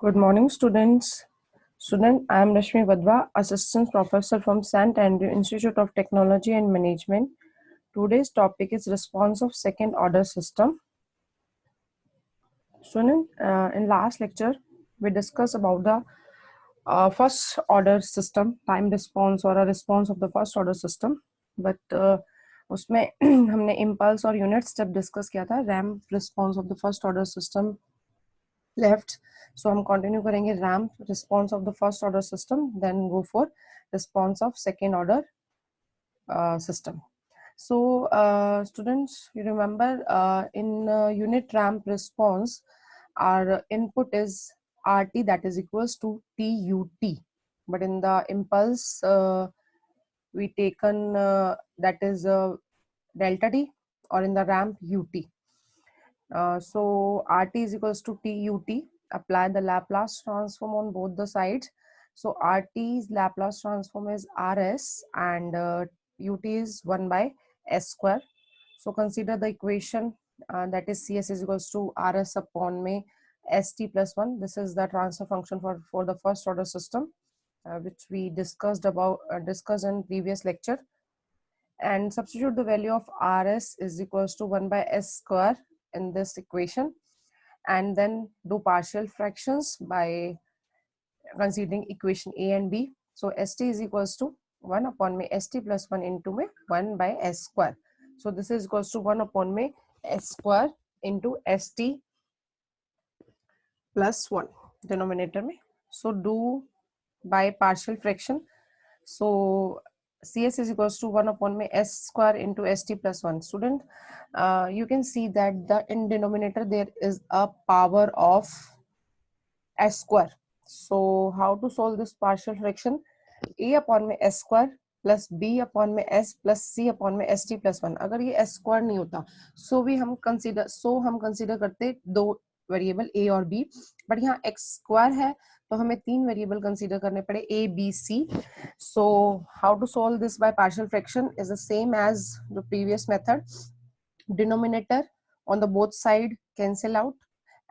Good morning, students. I am Rashmi Vadva, Assistant Professor from St. Andrew Institute of Technology and Management. Today's topic is response of second order system. Student, in last lecture, we discussed about the first order system, time response or a response of the first order system. But उसमें हमने impulse और unit step discuss किया था, ramp response of the first order system left. So हम continue करेंगे ramp response of the first order system, then go for response of second order system. So students, you remember in unit ramp response, our input is RT, that is equals to TUT. But in the impulse, we taken that is delta T, or in the ramp UT. So RT is equals to TUT. Apply the Laplace transform on both the sides. So RT's Laplace transform is RS and UT is 1 by S square. So consider the equation that is CS is equals to RS upon में ST plus 1. This is the transfer function for the first order system, which we discussed in previous lecture. And substitute the value of RS is equals to 1 by S square in this equation, and then do partial fractions by considering equation A and B. So ST is equals to 1 upon में ST plus 1 into में 1 by S square. So this is equals to 1 upon में S square into ST plus 1 denominator में. So do by partial fraction. So CS is equals to 1 upon में S square into ST plus 1. Student, you can see that in denominator there is a power of S square. So how to solve this partial fraction? A upon में S square plus B upon में S plus C upon में ST plus 1. अगर ये S square नहीं होता, so हम consider करते दो वेरिएबल A और B, बट यहाँ X square है तो हमें तीन वेरिएबल कंसीडर करने पड़े A, B, C. So how to solve this by partial fraction is the same as the previous method. Denominator on the both side cancel out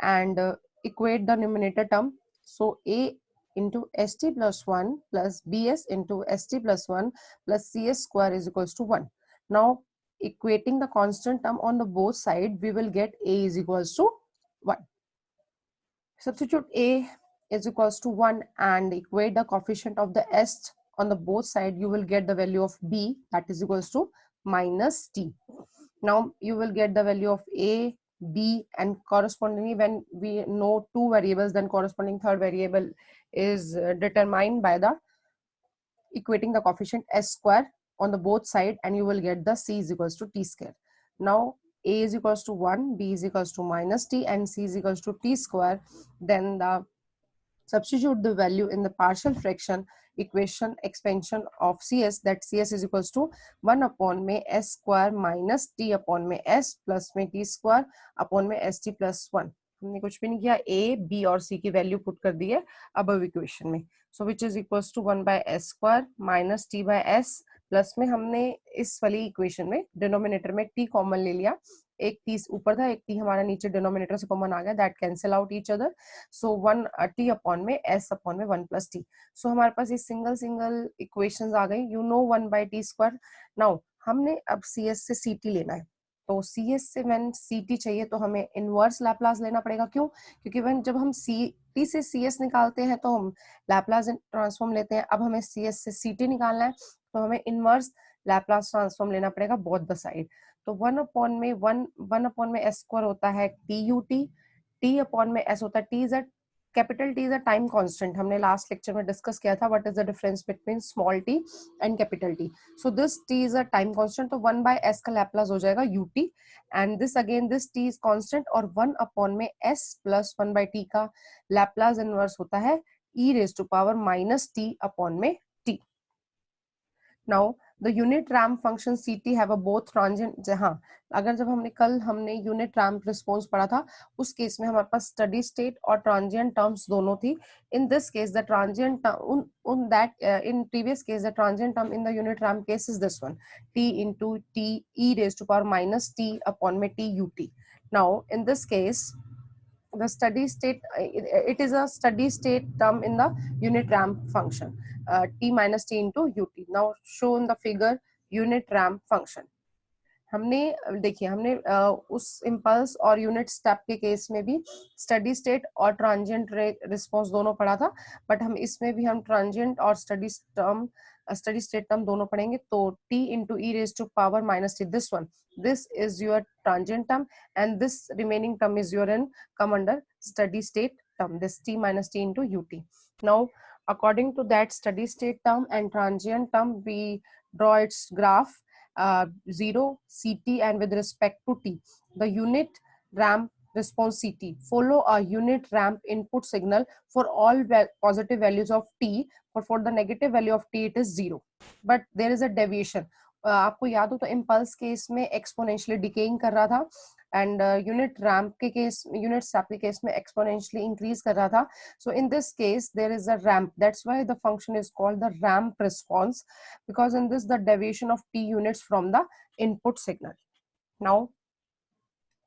and equate the numerator term. So A into ST plus 1 plus BS into ST plus 1 plus CS square is equals to 1. Now equating the constant term on the both side, we will get A is equals to 1. Substitute A is equals to 1 and equate the coefficient of the S on the both side. You will get the value of B, that is equals to minus T. Now you will get the value of A, B, and correspondingly when we know two variables, then corresponding third variable is determined by the equating the coefficient S square on the both side, and you will get the C is equals to T square. Now A is equals to 1, B is equals to minus T, and C is equals to T square. Then substitute the value in the partial fraction equation expansion of CS, that CS is equals to 1 upon में S square minus T upon में S plus में T square upon में ST plus 1. हमने कुछ भी नहीं किया, A, B और C की वैल्यू पुट कर दी है above इक्वेशन में. So which is equals to 1 by S square minus T by S plus में हमने इस वाली इक्वेशन में डिनोमिनेटर में T कॉमन ले लिया. एक T ऊपर था, एक T हमारा नीचे डिनोमिनेटर से कॉमन आ गया. That cancel out each other. So 1 T upon में S अपॉन में 1 प्लस T. सो हमारे पास ये सिंगल इक्वेशंस आ गई. You know 1 by T square. Now हमने अब CS से CT लेना है. तो CS से व्हेन CT चाहिए तो हमें इनवर्स लैप्लास लेना पड़ेगा. क्यों? क्योंकि व्हेन जब हम CT से CS निकालते हैं तो हम लैप्लास ट्रांसफॉर्म लेते हैं. अब हमें CS से CT निकालना है तो हमें इनवर्स लैप्लास ट्रांसफॉर्म लेना पड़ेगा बोथ द साइड. तो 1 अपॉन में S स्क्वायर होता है TUT, T अपॉन में S होता है T is a capital T is a time constant. हमने लास्ट लेक्चर में डिस्कस किया था what is the difference between small t and capital T. So this T is a time constant, तो 1 bye S का Laplace हो जाएगा UT, and this again this T is constant, और 1 upon में S plus 1 bye T का Laplace inverse होता है e raise to power minus T upon में T. Now the unit ramp function CT have a both transient. हाँ, अगर जब हमने unit ramp response पढ़ा था, उस केस में हमारे पास steady state और transient terms दोनों थी. In this case the transient in previous case the transient term in the unit ramp case is this one, T into T e raised to power minus T upon में T ut. Now in this case the steady state, it is a steady state term in the unit ramp function, t minus t into ut. Now show in the figure unit ramp function. हमने देखिए हमने उस impulse और unit step के case में भी steady state और transient response दोनों पढ़ा था, बट हम इसमें भी हम ट्रांजिएंट और स्टडी स्टेट टर्म दोनों पढ़ेंगे. तो t into e raised to power minus t, this one, this is your transient term and this remaining term is your in come under steady state term, this t minus t into ut. Now according to that steady state term and transient term, we draw its graph, 0 ct, and with respect to t the unit ramp response ct follow a unit ramp input signal for all positive values of t, but for the negative value of t it is 0, but there is a deviation. आपको याद हो तो impulse case में exponentially decaying कर रहा था, and unit ramp के case, unit step के केस में एक्सपोनेंशियली इंक्रीज कर रहा था. So in this case there is a ramp, that's why the function is called the ramp response, because in this the deviation of t units from the input signal. Now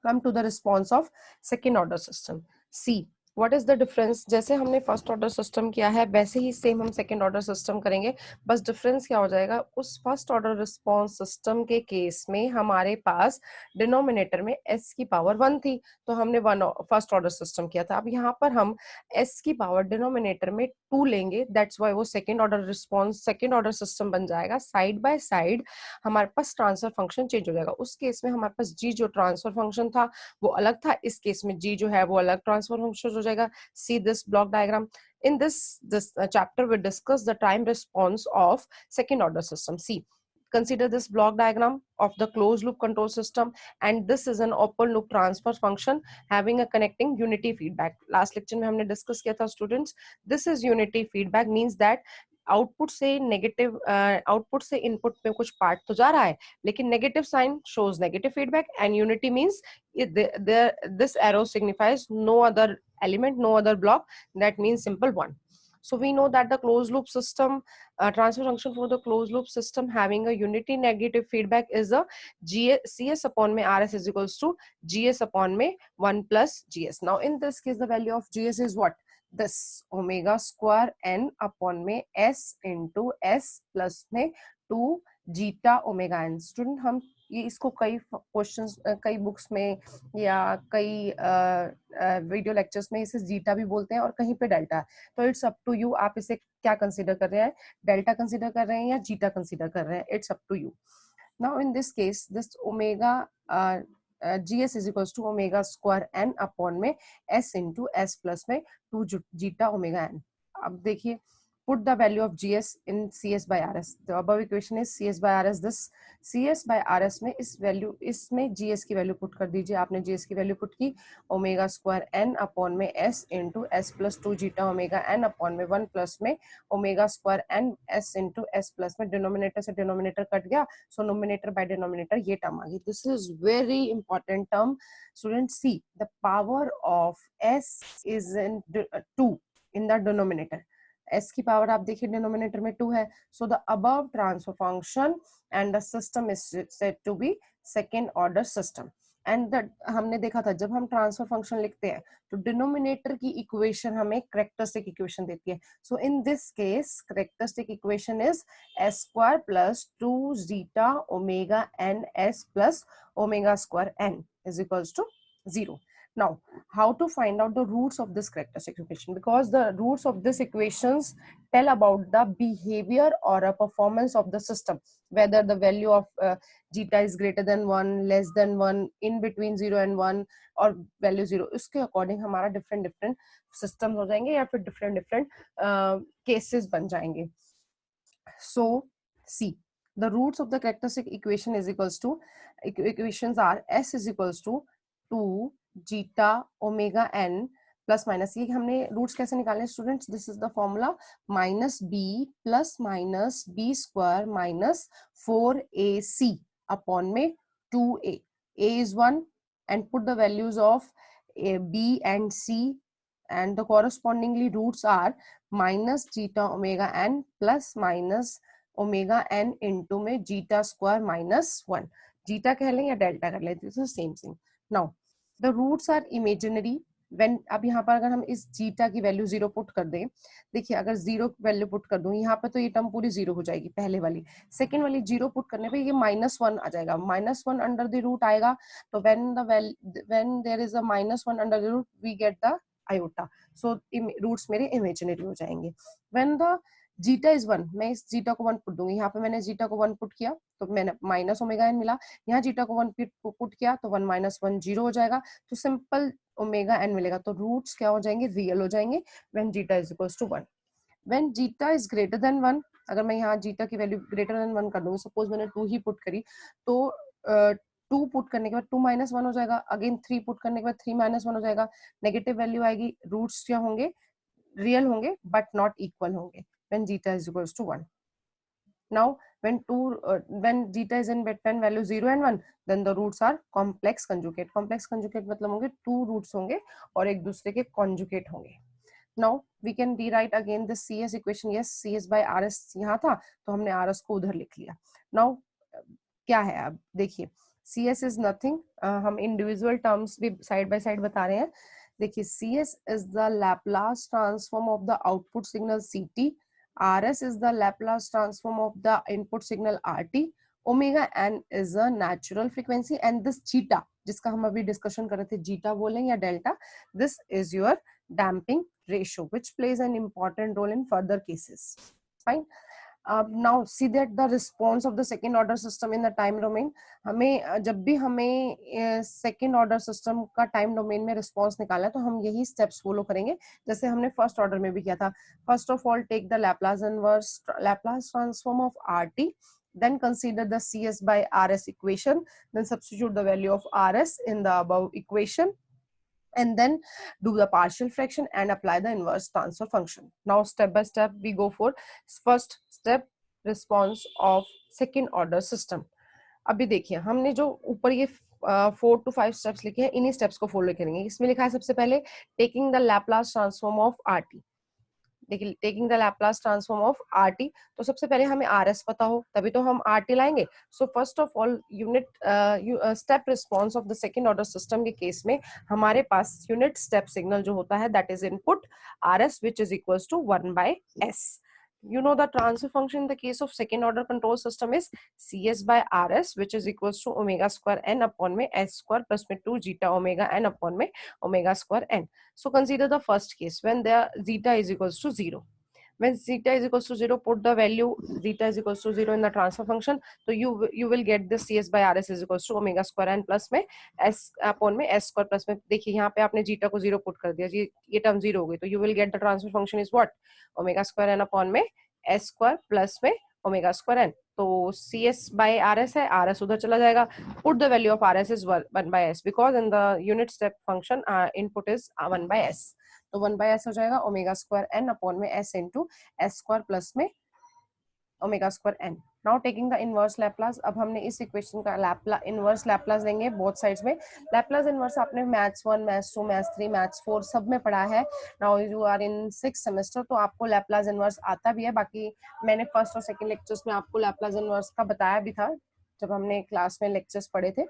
come to the response of second order system. See what is the difference. जैसे हमने first order system किया है वैसे ही same हम second order system करेंगे, बस difference क्या हो जाएगा, उस फर्स्ट ऑर्डर रिस्पॉन्स सिस्टम के केस में हमारे पास डिनोमिनेटर में s की पावर 1 थी, तो हमने वन फर्स्ट ऑर्डर सिस्टम किया था. अब यहाँ पर हम s की पावर डिनोमिनेटर में 2 लेंगे, दैट्स वाई वो second order response second order system बन जाएगा. साइड बाय साइड हमारे पास ट्रांसफर फंक्शन चेंज हो जाएगा. उस केस में हमारे पास g जो ट्रांसफर फंक्शन था वो अलग था, इस केस में g जो है वो अलग ट्रांसफर फंक्शन हो जाएगा. See this block diagram. In this chapter we discuss the time response of second order system. See, consider this block diagram of the closed loop control system, and this is an open loop transfer function having a connecting unity feedback. Last lecture में हमने discuss किया था students. This is unity feedback, means that output से negative output से input में कुछ part तो जा रहा है, लेकिन negative sign shows negative feedback, and unity means this arrow signifies no other element, no other block, that means simple one. So we know that the closed loop system, transfer function for the closed loop system having a unity negative feedback is a cs upon में rs is equals to gs upon में 1 plus gs. Now in this case the value of gs is what, this omega square n upon में s into s plus में 2 zeta omega N. Student हम ये इसको कई questions कई books में या कई वीडियो लेक्चर्स में इसे जीटा भी बोलते हैं और कहीं पे डेल्टा. तो इट्स अप टू यू, आप इसे क्या कंसीडर कर रहे हैं, डेल्टा कंसीडर कर रहे हैं या जीटा कंसीडर कर रहे हैं, it's up to you. Now in this case this omega gs is equals to omega square n upon में s into s plus में 2 जीटा ओमेगा n. अब देखिए put the value of gs in cs by rs. The above equation is cs by rs. This cs by rs में इस value इसमें gs की value put कर दीजिए. आपने gs की वैल्यू पुट की ओमेगा स्क्वायर n अपॉन में s into s plus 2 zeta omega n upon में 1 प्लस में omega square n s into s plus में डिनोमिनेटर से डिनोमिनेटर कट गया, सो नोमिनेटर बाय डिनोमिनेटर ये टर्म आ गई. This is very important term student. See the power of s is in 2 in the denominator. s की power आप देखिए denominator में 2 है, so the above transfer function and the system is said to be second order system. एंड हमने देखा था जब हम ट्रांसफर फंक्शन लिखते हैं तो डिनोमिनेटर की इक्वेशन हमें करेक्टरिस्टिक इक्वेशन देती है. So in this case characteristic equation is s square plus 2 zeta omega n s plus omega square n is equals to 0. Now, how to find out the roots of this characteristic equation? Because the roots of this equations tell about the behavior or a performance of the system, whether the value of zeta is greater than 1, less than 1, in between 0 and 1, or value 0. उसके according हमारा different systems हो जाएंगे या फिर different cases बन जाएंगे. So, see, the roots of the characteristic equation is equals to, equations are s is equals to 2 zeta omega n plus minus. ये हमने रूट्स कैसे निकाले students, this is the formula minus b plus minus b square minus 4ac upon में 2a. a is 1 and put the values of b and c and the correspondingly roots are minus zeta omega n plus minus omega n into में zeta square minus 1. Zeta कह लें या delta कर लें, this is same thing. Now the roots are imaginary when, अब यहाँ पर अगर हम इस जीटा की वैल्यू 0 पुट कर दें, देखिए अगर 0 वैल्यू पुट कर दूं यहाँ पे तो ये टर्म पूरी 0 हो जाएगी पहले वाली। सेकंड वाली 0 पुट करने पे ये -1 आ जाएगा, -1 अंडर द रूट आएगा। तो when there is a -1 under the root we get the iota, so roots मेरे इमेजिनरी हो जाएंगे। व्हेन द जीटा इज 1, मैं इस जीटा को 1 पुट दूंगी, यहाँ पे मैंने जीटा को 1 पुट किया तो मैंने माइनस ओमेगा एन मिला, यहाँ जीटा को 1 पुट किया तो 1 - 1 0 हो जाएगा, तो सिंपल ओमेगा एन मिलेगा। तो रूट्स क्या हो जाएंगे, रियल हो जाएंगे when zeta is equals to 1। When zeta is greater than 1, अगर मैं यहाँ जीटा की वैल्यू ग्रेटर देन 1 कर दूंगी, सपोज मैंने 2 ही पुट करी, तो 2 पुट करने के बाद 2 - 1 हो जाएगा, अगेन 3 पुट करने के बाद 3 - 1 हो जाएगा, नेगेटिव वैल्यू आएगी, रूट्स क्या होंगे, रियल होंगे बट नॉट इक्वल होंगे when zeta is equals to 1. Now when zeta is in between value 0 and 1, then the roots are complex conjugate. Complex conjugate मतलब होंगे 2 roots होंगे और एक दूसरे के conjugate होंगे। Now we can rewrite again this CS equation. Yes, CS by RS यहाँ था तो हमने RS को उधर लिख लिया। Now क्या है, अब देखिए CS is nothing, हम इंडिविजुअल टर्म्स भी साइड बाय साइड बता रहे हैं। देखिए CS is the Laplace transform of the output signal CT, RS is the Laplace transform of the input signal RT, omega n is a natural frequency and this zeta जिसका हम अभी discussion कर रहे थे, जीटा बोलें या delta, this is your damping ratio which plays an important role in further cases. Fine. Now see that the response of the second order system in the time domain, हमें जब भी हमें second order system का time domain में response निकालना है तो हम यही स्टेप्स फॉलो करेंगे जैसे हमने फर्स्ट ऑर्डर में भी किया था। First of all take the Laplace inverse, Laplace transform of RT, then consider the CS by RS equation, then substitute the value of RS in the above equation, and then do the partial fraction and apply the inverse transfer function. Now step by step we go for first step, response of second order system. अभी देखिए हमने जो ऊपर ये 4 to 5 steps लिखे हैं, इन्हीं steps को फॉलो करेंगे। इसमें लिखा है सबसे पहले taking the Laplace transform of RT. देखिए taking the Laplace transform of RT, तो सबसे पहले हमें आरएस पता हो तभी तो हम आरटी लाएंगे। So first of all unit step response of the second order system के केस में हमारे पास यूनिट स्टेप सिग्नल जो होता है that is input RS which is equals to 1/s. You know the transfer function in the case of second order control system is CS by RS which is equals to omega square n upon में s square plus में 2 zeta omega n upon में omega square n. So consider the first case when the zeta is equals to 0. When zeta is equals to 0, put the value zeta is equals to 0 in the transfer function. So you will get this CS by RS is equals to omega square n plus में s upon में s square plus में, देखिए यहाँ पे आपने zeta को 0 put कर दिया जी, ये टर्म 0 हो गई, तो you will get the transfer function is what, omega square n upon में s square plus में omega square n. तो CS by RS है, RS उधर चला जाएगा, put the value of RS is 1/s because in the unit step function input is 1/s. तो 1/s हो जाएगा ओमेगा स्क्वायर n अपॉन में s into s square plus में omega square n. Now taking the inverse Laplace, अब हमने इस equation का inverse Laplace लेंगे बोथ साइड्स में। लैप्लास इनवर्स आपने मैथ्स 1, मैथ्स 2, मैथ्स 3, मैथ्स 4 सब में पढ़ा है। Now you are in 6th semester, तो आपको लैप्लास इनवर्स आता भी है। बाकी मैंने फर्स्ट और सेकंड लेक्चर्स में आपको लैप्लास इनवर्स का बताया भी था जब हमने क्लास में लेक्चर्स पढ़े थे।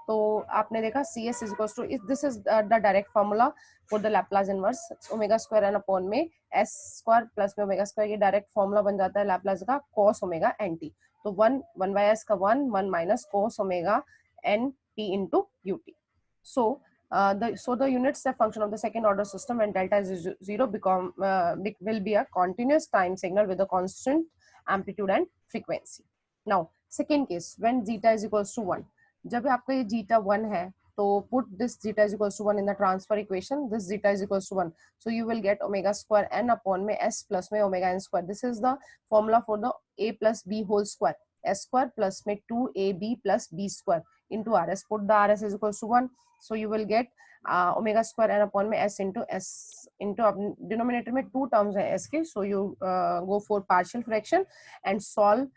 तो आपने देखा CS is equals to, this is the direct formula for the Laplace inverse, omega square n upon में s स्क्वायर प्लस में ओमेगा स्क्वायर, ये डायरेक्ट फॉर्मूला बन जाता है लैप्लास का cos ओमेगा nt. तो 1/s का 1 minus cos omega nt into ut. So the unit step function of the second order system when delta is 0 will be a continuous time signal with a constant amplitude and frequency. Now second case when zeta is equals to 1, जब आपका ये zeta 1 है तो put this zeta is equals to 1 in the transfer equation, this zeta is equals to 1, so you will get omega square n upon में s plus में omega n square. This is the formula for the a plus b whole square, s square plus में 2ab plus b square into rs. Put the rs is equals to 1, so you will get omega square n upon में s into denominator में 2 terms है s के, so you go for partial fraction and solve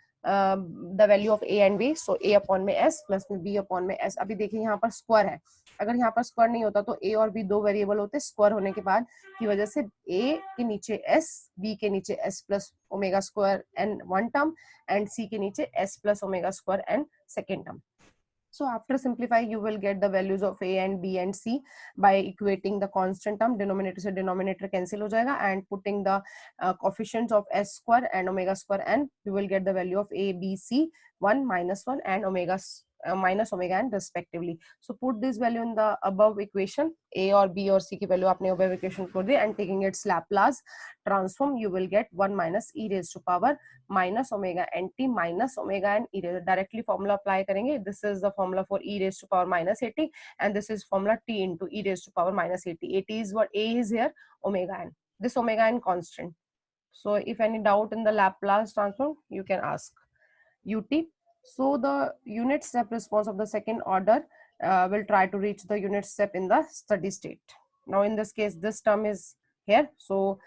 the value of a and b. So a upon में s plus में b upon में s. अभी देखिए यहाँ पर स्क्वायर है, अगर यहाँ पर स्क्वायर नहीं होता तो a और b दो वेरिएबल होते, स्क्वायर होने के बाद की वजह से a के नीचे s, b के नीचे s plus omega square n one term and c के नीचे s plus omega square n second term. So after simplifying, you will get the values of a and b and c by equating the constant term, denominator से denominator cancel हो जाएगा, and putting the coefficients of s square and omega square n, you will get the value of a, b, c, 1, -1 and omega minus omega n respectively. So put this value in the above equation, a or b or c की value आपने above equation को दी, and taking its Laplace transform, you will get 1 minus e raised to power minus omega nt minus omega n e raised. Directly formula apply करेंगे. This is the formula for e raised to power minus 80, and this is formula t into e raised to power minus 80. 80 is what a is here, omega n. This omega n constant. So if any doubt in the Laplace transform, you can ask. Ut. So the unit step response of the second order will try to reach the unit step in the steady state. Now in this case, this term is here, so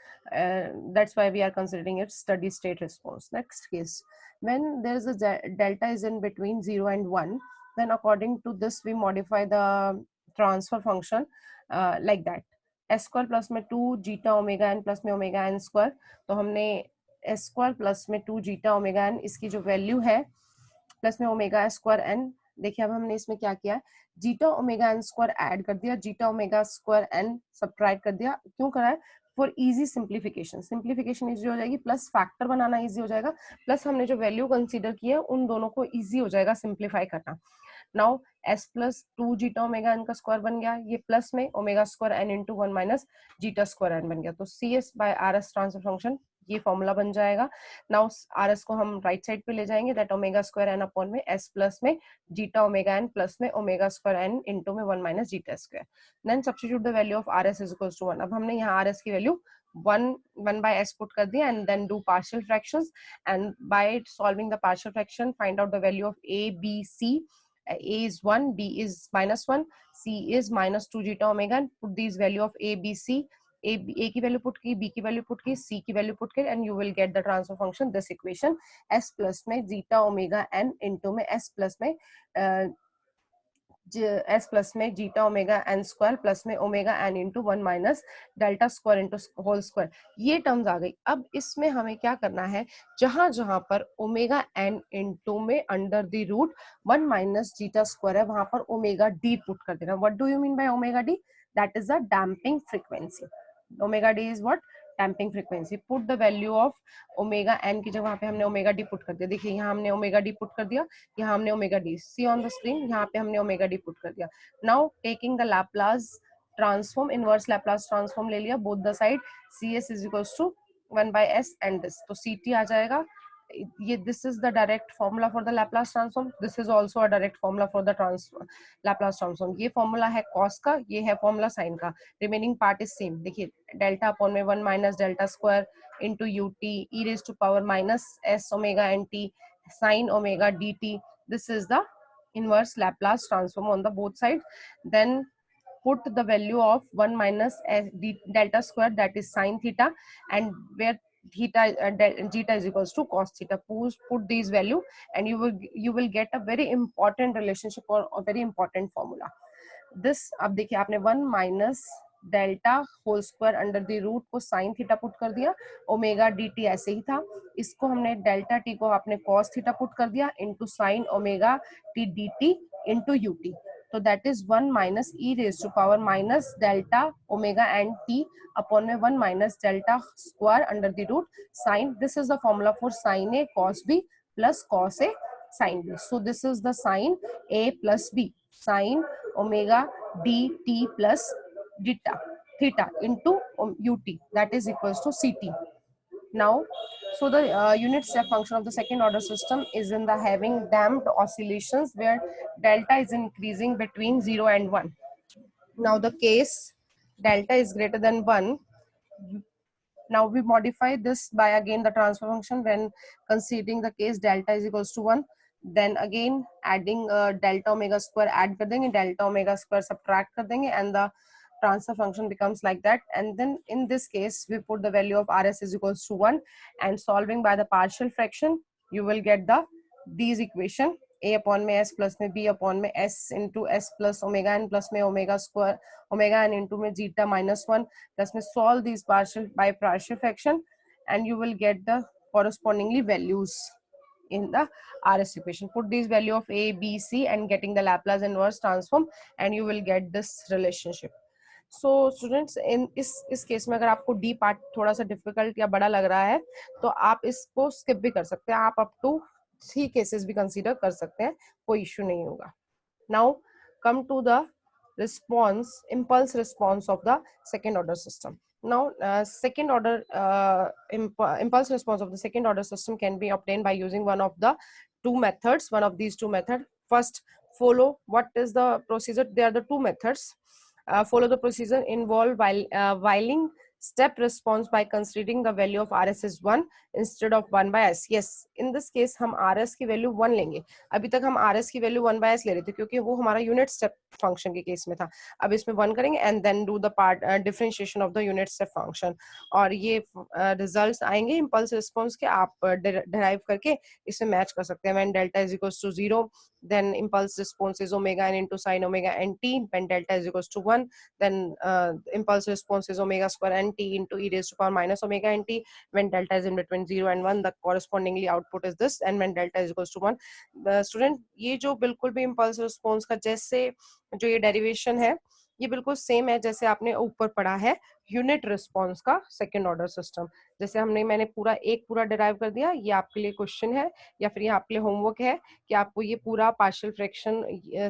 that's why we are considering it steady state response. Next case, when there is a delta is in between 0 and 1, then according to this we modify the transfer function like that. S square plus में 2 zeta omega n plus में omega n square, तो हमने S square plus में 2 zeta omega N, इसकी जो value है plus में omega square N, देखिए अब हमने इसमें क्या किया है, zeta omega N square add कर दिया, zeta omega square N subtract कर दिया. क्यों करा है? For easy simplification. Simplification easy हो जाएगी, प्लस फैक्टर बनाना इजी हो जाएगा, प्लस हमने जो वैल्यू कंसीडर की है उन दोनों को इजी हो जाएगा सिंप्लीफाई करना. Now s plus 2 zeta omega N का स्क्वायर बन गया, ये प्लस में omega square N into 1 minus zeta square N बन गया. तो C S by R S transfer function ये फॉर्मूला बन जाएगा. नाउ आर एस को हम राइट साइड पे ले जाएंगे, that omega square N upon में एस प्लस में जीटा ओमेगा एन प्लस में ओमेगा स्क्वायर एन इंटू में 1 minus zeta square. Then substitute the value of R S is equals to 1. अब हमने यहाँ आर एस की वैल्यू 1 by s put कर दिया, and then do partial fractions, and by solving the partial fraction find out the value of a, b, c. A is 1, b is -1, c is -2 zeta omega, and put these value of a, b, c. A की value put की, b की value put की, c की value put की, and you will get the transfer function this equation. s plus में zeta omega n into में s plus में S plus में zeta omega N square plus में omega N into 1 minus delta square into whole square. ये terms आ गई. अब इसमें हमें क्या करना है, जहां जहां पर ओमेगा एन इंटू में under the root 1 minus zeta square है, वहां पर ओमेगा डी पुट कर देना. What do you mean by omega D? That is the damping frequency. Omega D is what? Damping frequency. Put the value of omega N की जगह पे हमने omega D put कर दिया. देखिए यहाँ हमने ओमेगा डी पुट कर दिया, यहाँ हमने omega D, see on the screen, यहाँ पे हमने ओमेगा डी पुट कर दिया. Now taking the Laplace transform, inverse Laplace transform ले लिया both the side, C S is equals to 1 by s and this, तो सी टी आ जाएगा. ये this is the direct formula for the Laplace transform, this is also a direct formula for the Laplace transform. ये formula है cos का, ये है formula sine का. Remaining part is same. देखिए डेल्टा अपॉन में 1 minus delta square into you T E raise to power minus S omega N T sine omega D T. This is the inverse Laplace transform on the both sides. Then put the value of 1 minus delta square, that is sin theta, and where theta zeta is equals to cos theta. Put these value and you will get a very important relationship or a very important formula. This अब देखिए आपने 1 minus delta whole square under the root को sine theta put कर दिया, omega D T ऐसे ही था, इसको हमने डेल्टा टी को आपने कॉस थीटा पुट कर दिया into sine omega t d t into you t. तो that is 1 minus e raise to power minus delta omega and t upon में 1 minus delta square under the root sine. This is the formula for sine a cos b plus cos a sine b. So this is the sin a plus b, sin omega dt plus theta into ut, that is equals to ct. Now, so the unit step function of the second order system is in the having damped oscillations where delta is increasing between 0 and 1. Now the case delta is greater than 1. Now we modify this by again the transfer function when considering the case delta is equals to 1. Then again adding delta omega square add कर देंगे, delta omega square subtract कर देंगे, and the transfer function becomes like that. And then in this case we put the value of rs is equals to 1, and solving by the partial fraction you will get the these equation. A upon में s plus में b upon में s into s plus omega n plus में omega square omega n into में zeta minus 1 plus में solve these partial by partial fraction, and you will get the correspondingly values. in the RS equation. Put these value of A, B, C and getting the Laplace inverse transform and you will get this relationship. So students in इस case में अगर आपको D part थोड़ा सा difficult या बड़ा लग रहा है तो आप इसको स्किप भी कर सकते हैं, आप अप टू 3 केसेस भी कंसीडर कर सकते हैं, कोई इश्यू नहीं होगा. Now come to the response, impulse response of the second order system. Now second order impulse response of the second order system can be obtained by using one of the two methods, one of these two methods. First, follow what is the procedure. There are the two methods. Follow the procedure involve whiling step response by considering the value of RS is 1 instead of 1 by S. Yes, in this case हम RS की value 1 लेंगे. अभी तक हम RS की value 1 by S ले रहे थे क्योंकि वो हमारा यूनिट स्टेप फंक्शन के केस में था. अब इसमें 1 करेंगे and then do the part differentiation of the unit step function और ये रिजल्ट्स आएंगे इम्पल्स रिस्पॉन्स के, आप डिराइव करके इसे मैच कर सकते हैं. When delta is equals to 0 then impulse response is omega n into sin omega nt. When delta is equals to 1 then impulse response is omega square nt into e raised to power minus omega nt. When delta is in between 0 and 1 the correspondingly output is this, and when delta is equals to 1 the student ये जो बिल्कुल भी impulse response का जैसे जो ये derivation है ये बिल्कुल सेम है जैसे आपने ऊपर पढ़ा है यूनिट रिस्पॉन्स का सेकंड ऑर्डर सिस्टम. जैसे मैंने पूरा डिराइव कर दिया, ये आपके लिए क्वेश्चन है या फिर ये आपके लिए होमवर्क है कि आपको ये पूरा पार्शियल फ्रैक्शन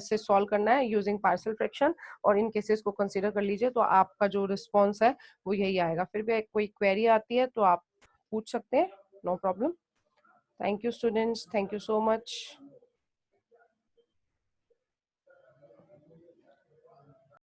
से सॉल्व करना है यूजिंग पार्शियल फ्रैक्शन और इन केसेस को कंसीडर कर लीजिए तो आपका जो रिस्पॉन्स है वो यही आएगा. फिर भी कोई क्वेरी आती है तो आप पूछ सकते हैं, no problem. Thank you students, thank you so much.